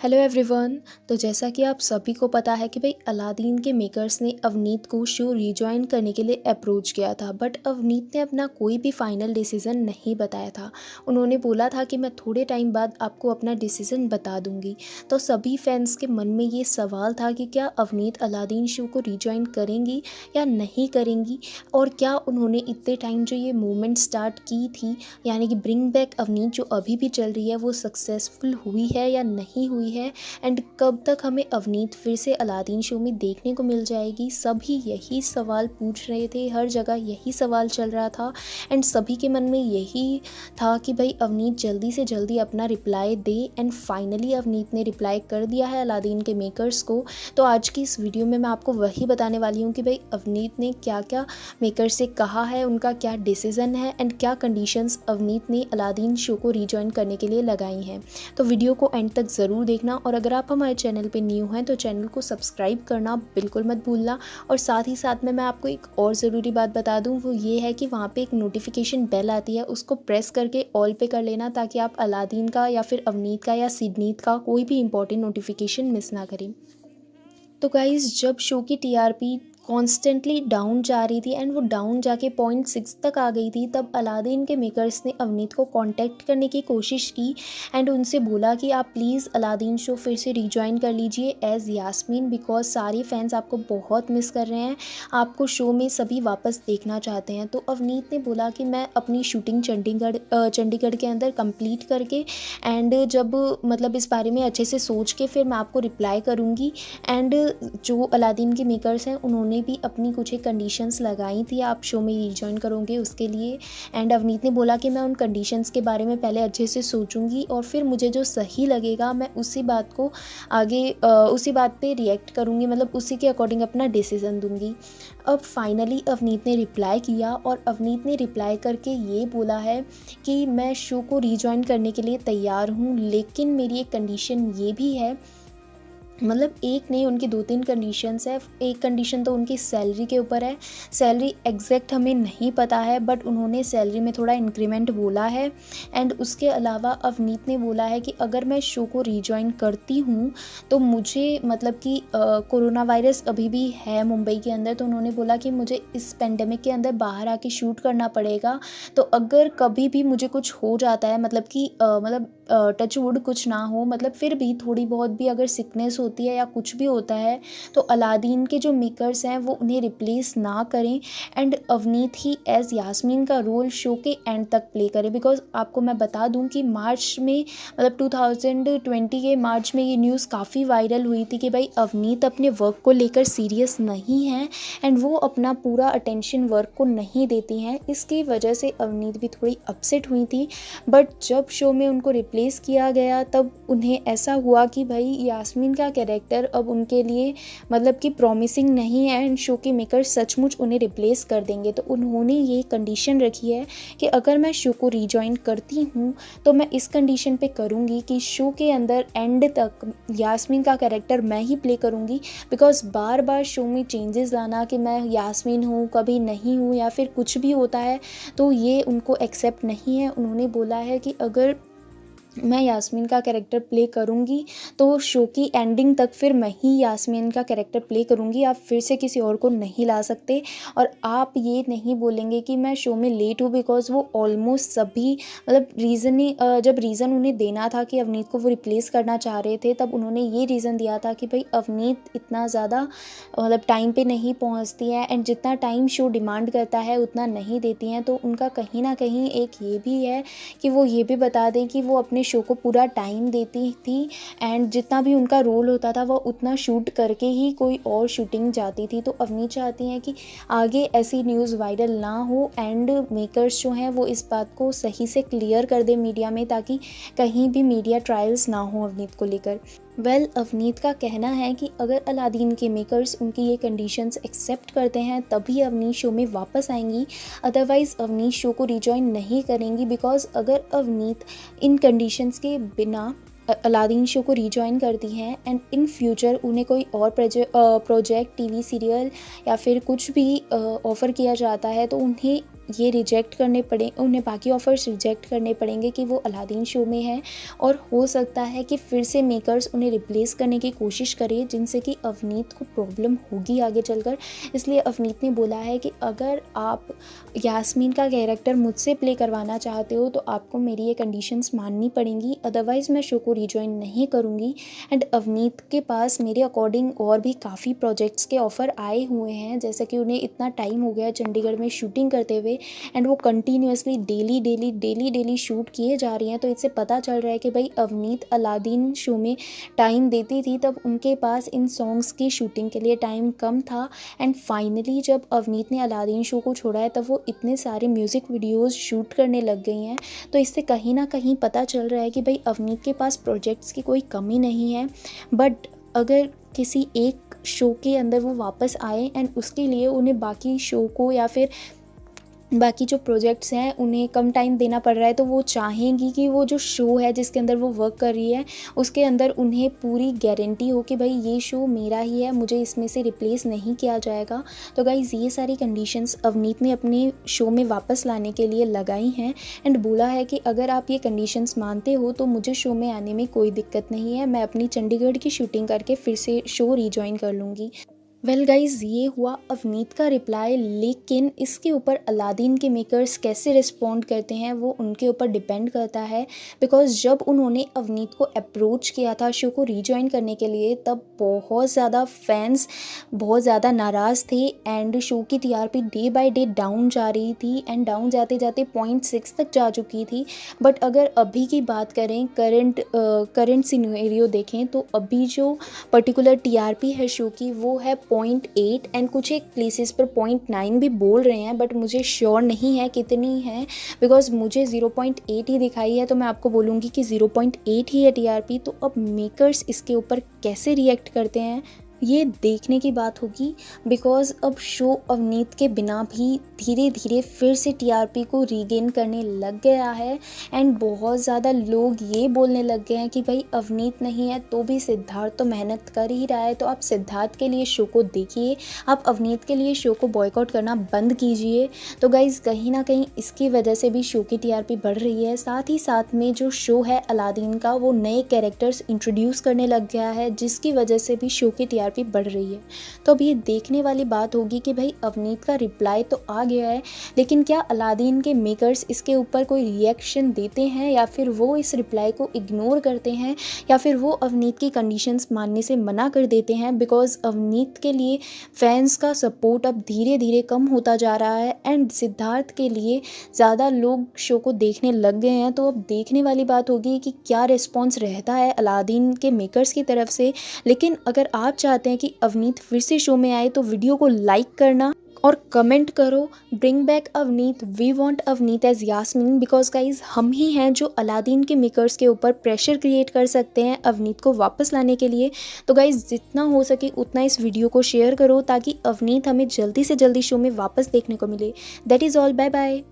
Hello everyone. तो जैसा कि आप सभी को पता है कि भाई अलादीन के मेकर्स ने अवनीत को शो रीजॉइन करने के लिए अप्रोच किया था, बट अवनीत ने अपना कोई भी फाइनल डिसीज़न नहीं बताया था। उन्होंने बोला था कि मैं थोड़े टाइम बाद आपको अपना डिसीज़न बता दूंगी। तो सभी फैंस के मन में ये सवाल था कि क्या अवनीत अलादीन शो को रीजॉइन करेंगी या नहीं करेंगी, और क्या उन्होंने इतने टाइम जो ये मूवमेंट स्टार्ट की थी, यानी कि ब्रिंग बैक अवनीत जो अभी भी चल रही है, वो सक्सेसफुल हुई है या नहीं हुई है, एंड कब तक हमें अवनीत फिर से अलादीन शो में देखने को मिल जाएगी। सभी यही सवाल पूछ रहे थे, हर जगह यही सवाल चल रहा था, एंड सभी के मन में यही था कि भाई अवनीत जल्दी से जल्दी अपना reply they. And finally Avneet ने रिप्लाई कर दिया है अलादीन के मेकर्स को। तो आज की इस वीडियो में मैं आपको वही बताने वाली हूँ कि भाई अवनीत ने क्या क्या मेकर्स से कहा है, उनका क्या डिसीज़न है, एंड क्या कंडीशंस अवनीत ने अलादीन शो को रीजॉइन करने के लिए लगाई हैं। तो वीडियो को एंड तक ज़रूर देखना, और अगर आप हमारे चैनल पे न्यू हैं तो चैनल को सब्सक्राइब करना बिल्कुल मत भूलना। और साथ ही साथ में मैं आपको एक और ज़रूरी बात बता दूं, वो ये है कि वहाँ पे एक नोटिफिकेशन बेल आती है, उसको प्रेस करके ऑल पे कर लेना, ताकि आप अलादीन का या फिर अवनीत का या सिडनीत का कोई भी इंपॉर्टेंट नोटिफिकेशन मिस ना करें। तो गाइज़, जब शो की टीआरपी कॉन्स्टेंटली डाउन जा रही थी एंड वो डाउन जाके 0.6 तक आ गई थी, तब अलादीन के मेकर्स ने अवनीत को कांटेक्ट करने की कोशिश की एंड उनसे बोला कि आप प्लीज़ अलादीन शो फिर से रिजॉइन कर लीजिए एज़ यास्मीन, बिकॉज सारे फैंस आपको बहुत मिस कर रहे हैं, आपको शो में सभी वापस देखना चाहते हैं। तो अवनीत ने बोला कि मैं अपनी शूटिंग चंडीगढ़ के अंदर कंप्लीट करके एंड जब मतलब इस बारे में अच्छे से सोच के फिर मैं आपको रिप्लाई करूँगी। एंड जो अलादीन के मेकर्स हैं उन्होंने भी अपनी कुछ एक कंडीशंस लगाई थी आप शो में रिजॉइन करोगे उसके लिए। एंड अवनीत ने बोला कि मैं उन कंडीशंस के बारे में पहले अच्छे से सोचूंगी और फिर मुझे जो सही लगेगा मैं उसी बात को आगे उसी बात पे रिएक्ट करूंगी, मतलब उसी के अकॉर्डिंग अपना डिसीज़न दूंगी। अब फाइनली अवनीत ने रिप्लाई किया, और अवनीत ने रिप्लाई करके ये बोला है कि मैं शो को रिजॉइन करने के लिए तैयार हूँ, लेकिन मेरी एक कंडीशन ये भी है, मतलब एक नहीं, उनकी 2-3 कंडीशंस है। एक कंडीशन तो उनकी सैलरी के ऊपर है। सैलरी एग्जैक्ट हमें नहीं पता है, बट उन्होंने सैलरी में थोड़ा इंक्रीमेंट बोला है। एंड उसके अलावा अवनीत ने बोला है कि अगर मैं शो को रीजॉइन करती हूँ तो मुझे मतलब कि कोरोना वायरस अभी भी है मुंबई के अंदर, तो उन्होंने बोला कि मुझे इस पेंडेमिक के अंदर बाहर आके शूट करना पड़ेगा। तो अगर कभी भी मुझे कुछ हो जाता है, मतलब कि टच वुड कुछ ना हो, मतलब फिर भी थोड़ी बहुत भी अगर सिकनेस होती है या कुछ भी होता है, तो अलादीन के जो मेकर्स हैं वो उन्हें रिप्लेस ना करें, एंड अवनीत ही एज यास्मीन का रोल शो के एंड तक प्ले करें। बिकॉज आपको मैं बता दूं कि मार्च में, मतलब 2020 के मार्च में ये न्यूज़ काफ़ी वायरल हुई थी कि भाई अवनीत अपने वर्क को लेकर सीरियस नहीं हैं एंड वो अपना पूरा अटेंशन वर्क को नहीं देती हैं। इसकी वजह से अवनीत भी थोड़ी अपसेट हुई थी, बट जब शो में उनको रिप्लेस किया गया तब उन्हें ऐसा हुआ कि भाई यास्मीन का कैरेक्टर अब उनके लिए मतलब कि प्रॉमिसिंग नहीं है एंड शो के मेकर सचमुच उन्हें रिप्लेस कर देंगे। तो उन्होंने ये कंडीशन रखी है कि अगर मैं शो को रीजॉइन करती हूँ तो मैं इस कंडीशन पे करूँगी कि शो के अंदर एंड तक यास्मीन का कैरेक्टर मैं ही प्ले करूँगी। बिकॉज बार बार शो में चेंजेस लाना कि मैं यास्मीन हूँ कभी नहीं हूँ या फिर कुछ भी होता है, तो ये उनको एक्सेप्ट नहीं है। उन्होंने बोला है कि अगर मैं यास्मीन का कैरेक्टर प्ले करूँगी तो शो की एंडिंग तक फिर मैं ही यास्मीन का कैरेक्टर प्ले करूँगी, आप फिर से किसी और को नहीं ला सकते। और आप ये नहीं बोलेंगे कि मैं शो में लेट हूँ, बिकॉज वो ऑलमोस्ट सभी मतलब रीज़न ही जब रीज़न उन्हें देना था कि अवनीत को वो रिप्लेस करना चाह रहे थे, तब उन्होंने ये रीज़न दिया था कि भाई अवनीत इतना ज़्यादा मतलब टाइम पे नहीं पहुँचती है एंड जितना टाइम शो डिमांड करता है उतना नहीं देती हैं। तो उनका कहीं ना कहीं एक ये भी है कि वो ये भी बता दें कि वो अपने शो को पूरा टाइम देती थी एंड जितना भी उनका रोल होता था वो उतना शूट करके ही कोई और शूटिंग जाती थी। तो अवनीत चाहती हैं कि आगे ऐसी न्यूज़ वायरल ना हो एंड मेकर्स जो हैं वो इस बात को सही से क्लियर कर दे मीडिया में, ताकि कहीं भी मीडिया ट्रायल्स ना हो अवनीत को लेकर। अवनीत का कहना है कि अगर अलादीन के मेकर्स उनकी ये कंडीशंस एक्सेप्ट करते हैं तभी अवनीत शो में वापस आएंगी, अदरवाइज़ अवनीत शो को रिजॉइन नहीं करेंगी। बिकॉज अगर अवनीत इन कंडीशंस के बिना अलादीन शो को रिजॉइन करती हैं एंड इन फ्यूचर उन्हें कोई और प्रोजेक्ट टीवी सीरियल या फिर कुछ भी ऑफ़र किया जाता है, तो उन्हें ये रिजेक्ट करने पड़े, उन्हें बाकी ऑफ़र्स रिजेक्ट करने पड़ेंगे कि वो अलादीन शो में है, और हो सकता है कि फिर से मेकर्स उन्हें रिप्लेस करने की कोशिश करें, जिनसे कि अवनीत को प्रॉब्लम होगी आगे चलकर। इसलिए अवनीत ने बोला है कि अगर आप यास्मीन का कैरेक्टर मुझसे प्ले करवाना चाहते हो तो आपको मेरी ये कंडीशंस माननी पड़ेंगी, अदरवाइज़ मैं शो को रिजॉइन नहीं करूँगी। एंड अवनीत के पास मेरे अकॉर्डिंग और भी काफ़ी प्रोजेक्ट्स के ऑफ़र आए हुए हैं, जैसे कि उन्हें इतना टाइम हो गया चंडीगढ़ में शूटिंग करते हुए, एंड वो कंटिन्यूअसली डेली शूट किए जा रही हैं। तो इससे पता चल रहा है कि भाई अवनीत अलादीन शो में टाइम देती थी तब उनके पास इन सॉन्ग्स की शूटिंग के लिए टाइम कम था, एंड फाइनली जब अवनीत ने अलादीन शो को छोड़ा है तब वो इतने सारे म्यूज़िक वीडियोज़ शूट करने लग गई हैं। तो इससे कहीं ना कहीं पता चल रहा है कि भाई अवनीत के पास प्रोजेक्ट्स की कोई कमी नहीं है, बट अगर किसी एक शो के अंदर वो वापस आए एंड उसके लिए उन्हें बाकी शो को या फिर बाकी जो प्रोजेक्ट्स हैं उन्हें कम टाइम देना पड़ रहा है, तो वो चाहेंगी कि वो जो शो है जिसके अंदर वो वर्क कर रही है उसके अंदर उन्हें पूरी गारंटी हो कि भाई ये शो मेरा ही है, मुझे इसमें से रिप्लेस नहीं किया जाएगा। तो गाइज़ ये सारी कंडीशंस अवनीत ने अपने शो में वापस लाने के लिए लगाई हैं, एंड बोला है कि अगर आप ये कंडीशंस मानते हो तो मुझे शो में आने में कोई दिक्कत नहीं है, मैं अपनी चंडीगढ़ की शूटिंग करके फिर से शो रिजॉइन कर लूँगी। वेल गाइज़ ये हुआ अवनीत का रिप्लाई, लेकिन इसके ऊपर अलादीन के मेकर्स कैसे रिस्पॉन्ड करते हैं वो उनके ऊपर डिपेंड करता है। बिकॉज़ जब उन्होंने अवनीत को अप्रोच किया था शो को रीजॉइन करने के लिए तब बहुत ज़्यादा फैंस बहुत ज़्यादा नाराज़ थे, एंड शो की TRP day by day down जा रही थी, एंड डाउन जाते जाते 0.6 तक जा चुकी थी। बट अगर अभी की बात करें, करंट सिनेरियो देखें, तो अभी जो पर्टिकुलर टीआरपी है शो की वो है 0.8, एंड कुछ एक प्लेसेस पर 0.9 भी बोल रहे हैं, बट मुझे श्योर नहीं है कितनी है, बिकॉज मुझे 0.8 ही दिखाई है, तो मैं आपको बोलूँगी कि 0.8 ही है टीआरपी। तो अब मेकर्स इसके ऊपर कैसे रिएक्ट करते हैं ये देखने की बात होगी, बिकॉज़ अब शो अवनीत के बिना भी धीरे धीरे फिर से टीआरपी को रीगेन करने लग गया है, एंड बहुत ज़्यादा लोग ये बोलने लग गए हैं कि भाई अवनीत नहीं है तो भी सिद्धार्थ तो मेहनत कर ही रहा है, तो आप सिद्धार्थ के लिए शो को देखिए, आप अवनीत के लिए शो को बॉयकॉट करना बंद कीजिए। तो गाइज़ कहीं ना कहीं इसकी वजह से भी शो की टीआरपी बढ़ रही है। साथ ही साथ में जो शो है अलादीन का वो नए कैरेक्टर्स इंट्रोड्यूस करने लग गया है, जिसकी वजह से भी शो की टीआरपी बढ़ रही है। तो अब ये देखने वाली बात होगी कि भाई अवनीत का रिप्लाई तो आ गया है, लेकिन क्या अलादीन के मेकर्स इसके ऊपर कोई रिएक्शन देते हैं, या फिर वो इस रिप्लाई को इग्नोर करते हैं, या फिर वो अवनीत की कंडीशंस मानने से मना कर देते हैं। बिकॉज अवनीत के लिए फैंस का सपोर्ट अब धीरे धीरे कम होता जा रहा है, एंड सिद्धार्थ के लिए ज़्यादा लोग शो को देखने लग गए हैं। तो अब देखने वाली बात होगी कि क्या रिस्पॉन्स रहता है अलादीन के मेकर्स की तरफ से। लेकिन अगर आप चाहते हैं कि अवनीत फिर से शो में आए तो वीडियो को लाइक करना और कमेंट करो, bring back Avneet, we want Avneet as Yasmin. Because guys हम ही हैं जो अलादीन के मेकर्स के ऊपर प्रेशर क्रिएट कर सकते हैं अवनीत को वापस लाने के लिए। तो गाइज जितना हो सके उतना इस वीडियो को शेयर करो ताकि अवनीत हमें जल्दी से जल्दी शो में वापस देखने को मिले। That is all, bye bye.